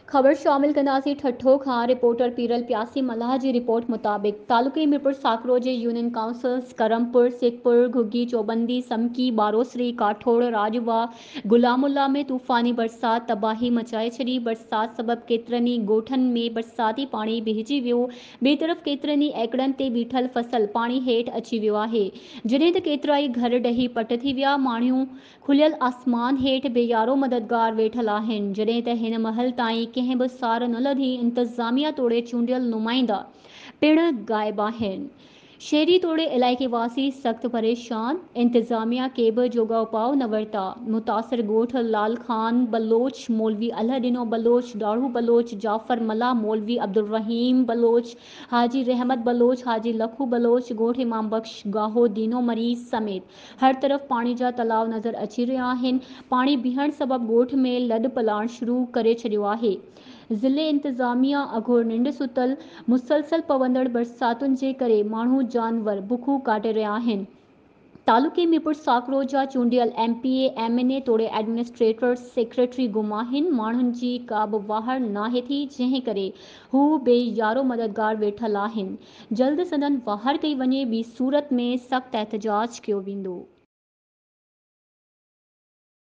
ख़बर शामिल कंदासीं ठठो खां। रिपोर्टर पीरल प्यासी मल्हाह जी रिपोर्ट मुताबिक़ तालुके मीरपुर साकरो जे यूनियन काउंसिल्स करमपुर, सिकपुर, घुगी, चौबंदी, समकी, बारोसरी, काठोड़, राजवा, गुलामुल्ला में तूफ़ानी बरसात तबाही मचाए छॾी। बरसात सबबि केतिरनि ई ॻोठनि में बरसाती पाणी भहिजी वियो। ॿिए तरफ़ केतिरनि ई एकड़नि ते बीठल फसल पाणी हेठि अची वियो आहे, जॾहिं त केतिरा ई घर ॾही पट थी विया। माण्हू खुलियल आसमान हेठि बेयारो मददगार वेठल आहिनि, जॾहिं त हिन महल ताईं कंहिं बि सार न लधी। इंतज़ामिया तोड़े चूंडियल नुमाइंदा पिण ग़ाइब आहिनि। शहरी तोड़े इलाइक़े वासी सख़्त परेशान। इंतज़ामिया के बि जोगा उपाउ न वरिता। मुतासिर ॻोठ लाल खान बलोच, मौलवी अल्ह ॾिनो बलोच, ॾाढ़ू बलोच, जाफ़र मल्ला, मौलवी अब्दुल रहीम बलोच, हाजी रहमत बलोच, हाजी लखू बलोच, ॻोठ इमाम बख्श, गाहो दीनो मरीज़ समेत हर तरफ़ पाणी जा तलाव नज़र अची रहिया आहिनि। पाणी बीहण सबबि ॻोठ में लॾ पलाण शुरू करे छॾियो आहे। ज़िले इंतज़ामिया अघोर निंड सुतल। मुसलसल पवंदड़ बरसातुनि जे करे माण्हू जानवर बुखू काटे रहिया आहिनि। तालुके मीरपुर साकरो जा चूंडियल MPA, MNA तोड़े एडमिनिस्ट्रेटर, सेक्रेटरी गुम आहिनि। माण्हुनि जी का बि वाहड़ नाहे थी, जंहिं करे हू बेयारो मददगार वेठल आहिनि। जल्द संदन वाहड़ कई वञे, ॿी सूरत में सख़्त एहतजाज कयो वेंदो।